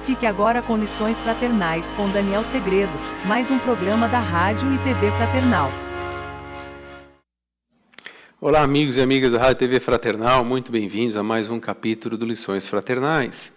Fique agora com Lições Fraternais com Daniel Segredo, mais um programa da Rádio e TV Fraternal. Olá, amigos e amigas da Rádio e TV Fraternal, muito bem-vindos a mais um capítulo do Lições Fraternais.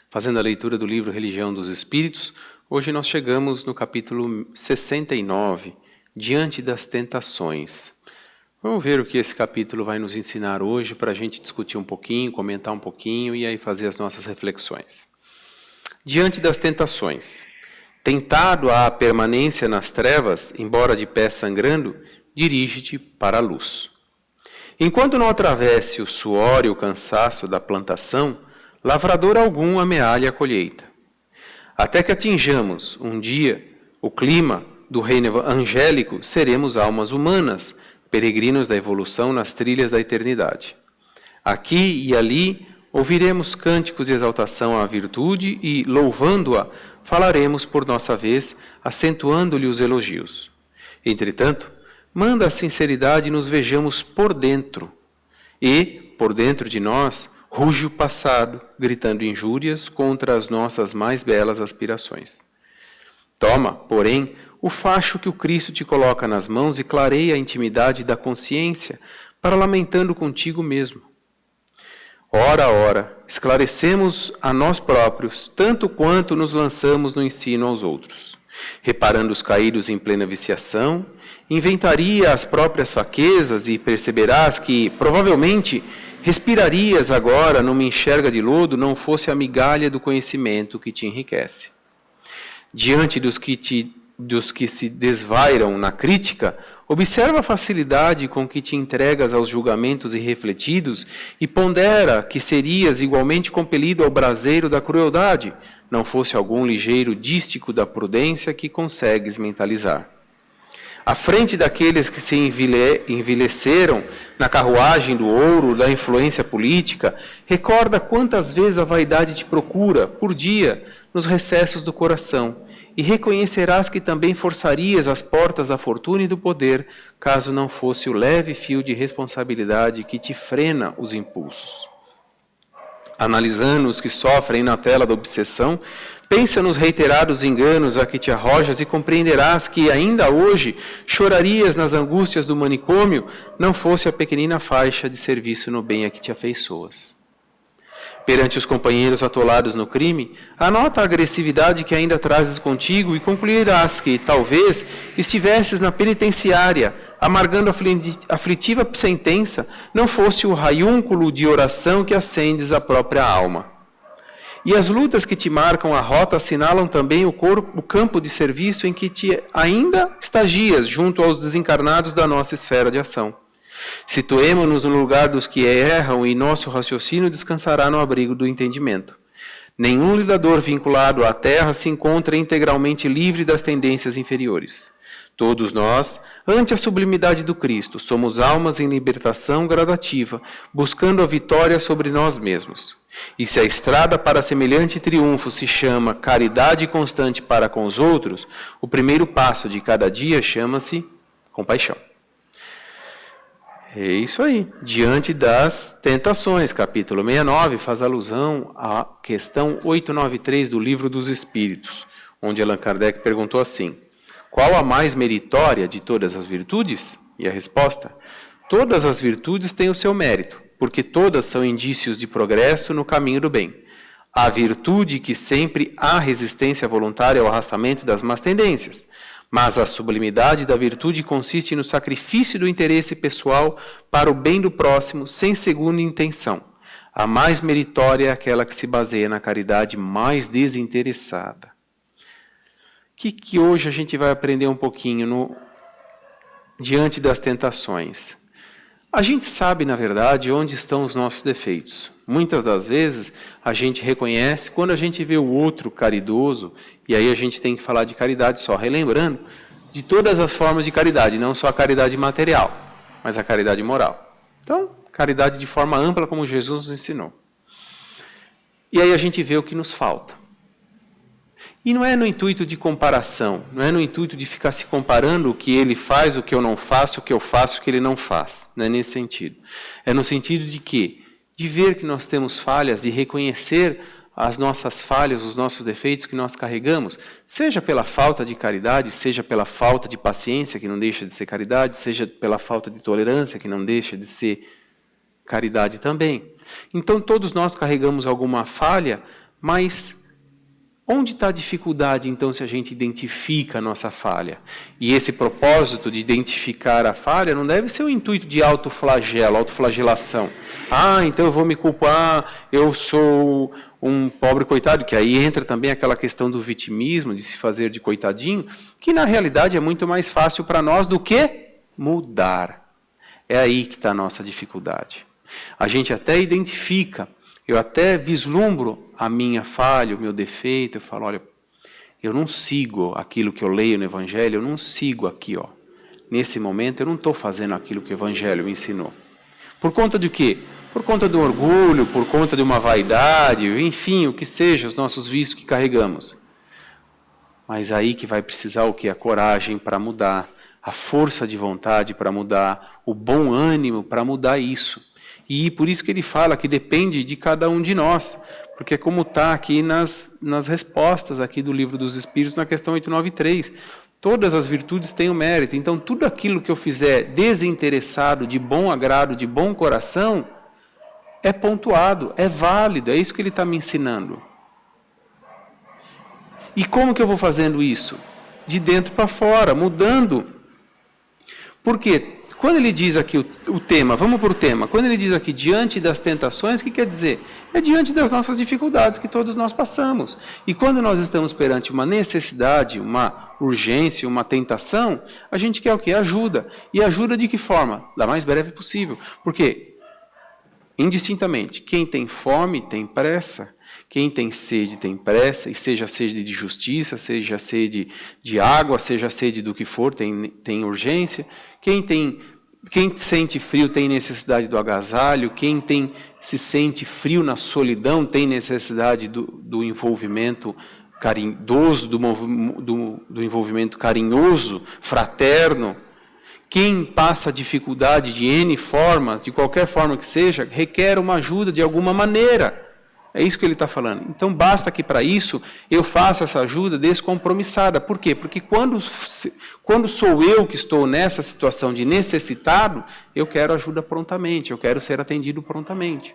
Fazendo a leitura do livro Religião dos Espíritos, hoje nós chegamos no capítulo 69, Diante das Tentações. Vamos ver o que esse capítulo vai nos ensinar hoje para a gente discutir um pouquinho, comentar um pouquinho e aí fazer as nossas reflexões. Diante das tentações. Tentado à permanência nas trevas, embora de pé sangrando, dirige-te para a luz. Enquanto não atravesse o suor e o cansaço da plantação, lavrador algum amealha a colheita. Até que atinjamos, um dia, o clima do reino angélico, seremos almas humanas, peregrinos da evolução nas trilhas da eternidade. Aqui e ali, ouviremos cânticos de exaltação à virtude e, louvando-a, falaremos por nossa vez, acentuando-lhe os elogios. Entretanto, manda a sinceridade nos vejamos por dentro. E, por dentro de nós, ruge o passado, gritando injúrias contra as nossas mais belas aspirações. Toma, porém, o facho que o Cristo te coloca nas mãos e clareia a intimidade da consciência, para lamentando contigo mesmo. Ora, esclarecemos a nós próprios, tanto quanto nos lançamos no ensino aos outros. Reparando os caídos em plena viciação, inventaria as próprias fraquezas e perceberás que, provavelmente, respirarias agora numa enxerga de lodo, não fosse a migalha do conhecimento que te enriquece. Diante dos que se desvairam na crítica, observa a facilidade com que te entregas aos julgamentos irrefletidos e pondera que serias igualmente compelido ao braseiro da crueldade, não fosse algum ligeiro dístico da prudência que consegues mentalizar. À frente daqueles que se envileceram na carruagem do ouro, da influência política, recorda quantas vezes a vaidade te procura, por dia, nos recessos do coração, e reconhecerás que também forçarias as portas da fortuna e do poder, caso não fosse o leve fio de responsabilidade que te frena os impulsos. Analisando os que sofrem na tela da obsessão, pensa nos reiterados enganos a que te arrojas e compreenderás que ainda hoje chorarias nas angústias do manicômio, não fosse a pequenina faixa de serviço no bem a que te afeiçoas. Perante os companheiros atolados no crime, anota a agressividade que ainda trazes contigo e concluirás que, talvez, estivesses na penitenciária, amargando a aflitiva sentença, não fosse o raiúnculo de oração que acendes à própria alma. E as lutas que te marcam a rota assinalam também o campo de serviço em que te ainda estagias junto aos desencarnados da nossa esfera de ação. Situemo-nos no lugar dos que erram e nosso raciocínio descansará no abrigo do entendimento. Nenhum lidador vinculado à terra se encontra integralmente livre das tendências inferiores. Todos nós, ante a sublimidade do Cristo, somos almas em libertação gradativa, buscando a vitória sobre nós mesmos. E se a estrada para semelhante triunfo se chama caridade constante para com os outros, o primeiro passo de cada dia chama-se compaixão. É isso aí. Diante das tentações, capítulo 69, faz alusão à questão 893 do Livro dos Espíritos, onde Allan Kardec perguntou assim: qual a mais meritória de todas as virtudes? E a resposta: todas as virtudes têm o seu mérito, porque todas são indícios de progresso no caminho do bem. A virtude que sempre há resistência voluntária ao arrastamento das más tendências. Mas a sublimidade da virtude consiste no sacrifício do interesse pessoal para o bem do próximo, sem segunda intenção. A mais meritória é aquela que se baseia na caridade mais desinteressada. O que hoje a gente vai aprender um pouquinho diante das tentações? A gente sabe, na verdade, onde estão os nossos defeitos. Muitas das vezes a gente reconhece quando a gente vê o outro caridoso, e aí a gente tem que falar de caridade só, relembrando de todas as formas de caridade, não só a caridade material, mas a caridade moral. Então, caridade de forma ampla, como Jesus nos ensinou. E aí a gente vê o que nos falta. E não é no intuito de comparação, não é no intuito de ficar se comparando o que ele faz, o que eu não faço, o que eu faço, o que ele não faz. Não é nesse sentido. É no sentido de que, de ver que nós temos falhas, de reconhecer as nossas falhas, os nossos defeitos que nós carregamos, seja pela falta de caridade, seja pela falta de paciência, que não deixa de ser caridade, seja pela falta de tolerância, que não deixa de ser caridade também. Então, todos nós carregamos alguma falha, mas onde está a dificuldade, então, se a gente identifica a nossa falha? E esse propósito de identificar a falha não deve ser o intuito de autoflagelo, autoflagelação. Então eu vou me culpar, eu sou um pobre coitado, que aí entra também aquela questão do vitimismo, de se fazer de coitadinho, que na realidade é muito mais fácil para nós do que mudar. É aí que está a nossa dificuldade. A gente até identifica, eu até vislumbro a minha falha, o meu defeito, eu falo, olha, eu não sigo aquilo que eu leio no Evangelho, eu não sigo aqui, ó. Nesse momento eu não estou fazendo aquilo que o Evangelho me ensinou. Por conta de quê? Por conta do orgulho, por conta de uma vaidade, enfim, o que seja, os nossos vícios que carregamos. Mas aí que vai precisar o quê? A coragem para mudar, a força de vontade para mudar, o bom ânimo para mudar isso. E por isso que ele fala que depende de cada um de nós, porque é como está aqui nas respostas aqui do Livro dos Espíritos, na questão 893. Todas as virtudes têm o mérito, então tudo aquilo que eu fizer desinteressado, de bom agrado, de bom coração, é pontuado, é válido, é isso que ele está me ensinando. E como que eu vou fazendo isso? De dentro para fora, mudando. Por quê? Quando ele diz aqui o tema, vamos para o tema, quando ele diz aqui diante das tentações, o que quer dizer? É diante das nossas dificuldades que todos nós passamos. E quando nós estamos perante uma necessidade, uma urgência, uma tentação, a gente quer o quê? Ajuda. E ajuda de que forma? Da mais breve possível. Porque, indistintamente, quem tem fome tem pressa. Quem tem sede tem pressa, e seja sede de justiça, seja sede de água, seja sede do que for, tem urgência. Quem sente frio tem necessidade do agasalho, quem se sente frio na solidão tem necessidade do envolvimento carinhoso, do envolvimento carinhoso, fraterno. Quem passa dificuldade de N formas, de qualquer forma que seja, requer uma ajuda de alguma maneira. É isso que ele está falando. Então, basta que para isso eu faça essa ajuda descompromissada. Por quê? Porque quando sou eu que estou nessa situação de necessitado, eu quero ajuda prontamente, eu quero ser atendido prontamente.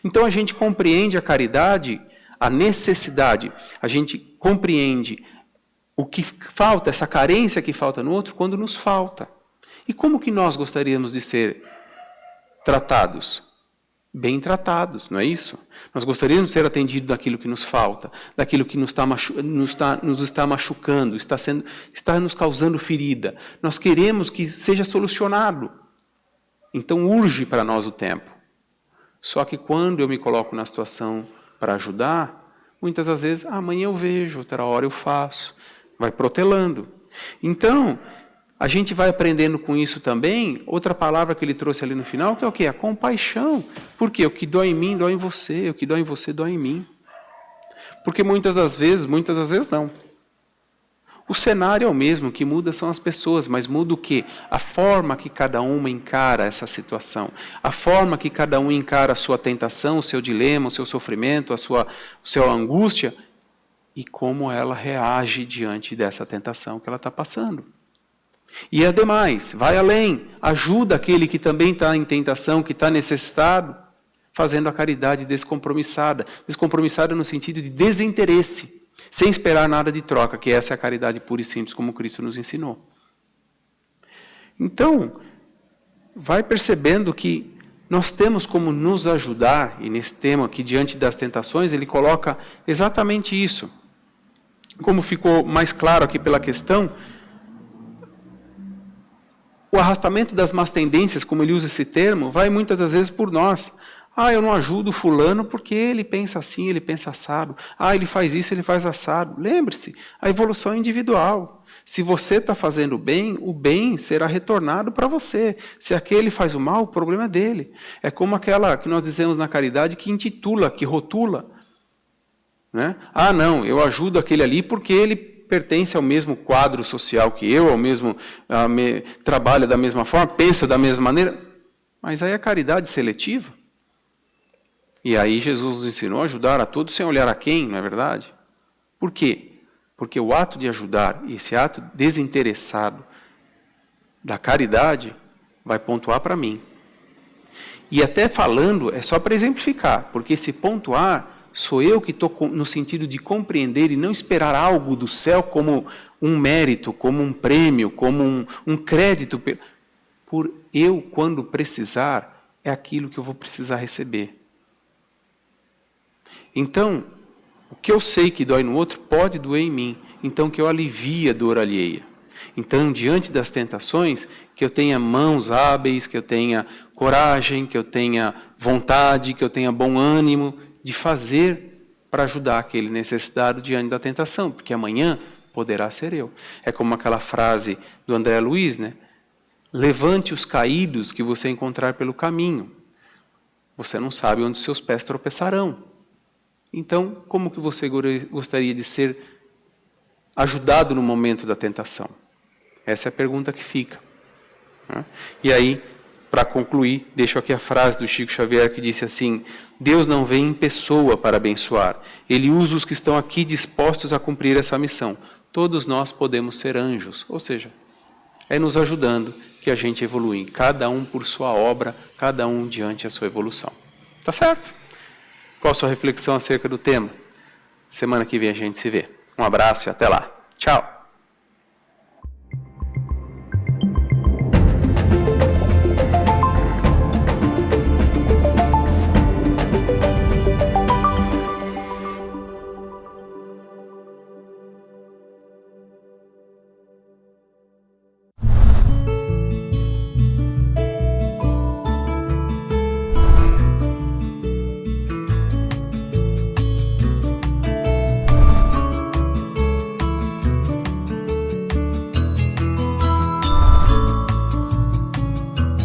Então, a gente compreende a caridade, a necessidade, a gente compreende o que falta, essa carência que falta no outro, quando nos falta. E como que nós gostaríamos de ser tratados? Bem tratados, não é isso? Nós gostaríamos de ser atendidos daquilo que nos falta, daquilo que nos está machucando, está nos causando ferida. Nós queremos que seja solucionado. Então urge para nós o tempo. Só que quando eu me coloco na situação para ajudar, muitas das vezes, amanhã eu vejo, outra hora eu faço. Vai protelando. Então, a gente vai aprendendo com isso também, outra palavra que ele trouxe ali no final, que é o quê? A compaixão. Por quê? O que dói em mim, dói em você. O que dói em você, dói em mim. Porque muitas das vezes não. O cenário é o mesmo, o que muda são as pessoas, mas muda o quê? A forma que cada uma encara essa situação. A forma que cada um encara a sua tentação, o seu dilema, o seu sofrimento, a sua angústia, e como ela reage diante dessa tentação que ela está passando. E ademais, vai além, ajuda aquele que também está em tentação, que está necessitado, fazendo a caridade descompromissada. Descompromissada no sentido de desinteresse, sem esperar nada de troca, que essa é a caridade pura e simples, como Cristo nos ensinou. Então, vai percebendo que nós temos como nos ajudar, e nesse tema aqui, diante das tentações, ele coloca exatamente isso. Como ficou mais claro aqui pela questão, o arrastamento das más tendências, como ele usa esse termo, vai muitas das vezes por nós. Eu não ajudo fulano porque ele pensa assim, ele pensa assado. Ele faz isso, ele faz assado. Lembre-se, a evolução é individual. Se você está fazendo o bem será retornado para você. Se aquele faz o mal, o problema é dele. É como aquela que nós dizemos na caridade que intitula, que rotula. Né? Não, eu ajudo aquele ali porque ele pertence ao mesmo quadro social que eu, trabalha da mesma forma, pensa da mesma maneira. Mas aí é caridade seletiva. E aí Jesus nos ensinou a ajudar a todos sem olhar a quem, não é verdade? Por quê? Porque o ato de ajudar, esse ato desinteressado da caridade, vai pontuar para mim. E até falando, é só para exemplificar, porque esse pontuar sou eu que estou no sentido de compreender e não esperar algo do céu como um mérito, como um prêmio, como um crédito. Por eu, quando precisar, é aquilo que eu vou precisar receber. Então, o que eu sei que dói no outro pode doer em mim. Então, que eu alivie a dor alheia. Então, diante das tentações, que eu tenha mãos hábeis, que eu tenha coragem, que eu tenha vontade, que eu tenha bom ânimo de fazer para ajudar aquele necessitado diante da tentação, porque amanhã poderá ser eu. É como aquela frase do André Luiz, né? Levante os caídos que você encontrar pelo caminho. Você não sabe onde seus pés tropeçarão. Então, como que você gostaria de ser ajudado no momento da tentação? Essa é a pergunta que fica. E aí, para concluir, deixo aqui a frase do Chico Xavier que disse assim: Deus não vem em pessoa para abençoar, Ele usa os que estão aqui dispostos a cumprir essa missão. Todos nós podemos ser anjos, ou seja, é nos ajudando que a gente evolui, cada um por sua obra, cada um diante a sua evolução. Tá certo? Qual a sua reflexão acerca do tema? Semana que vem a gente se vê. Um abraço e até lá. Tchau!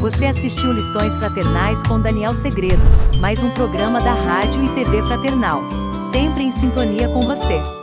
Você assistiu Lições Fraternais com Daniel Segredo, mais um programa da Rádio e TV Fraternal, sempre em sintonia com você.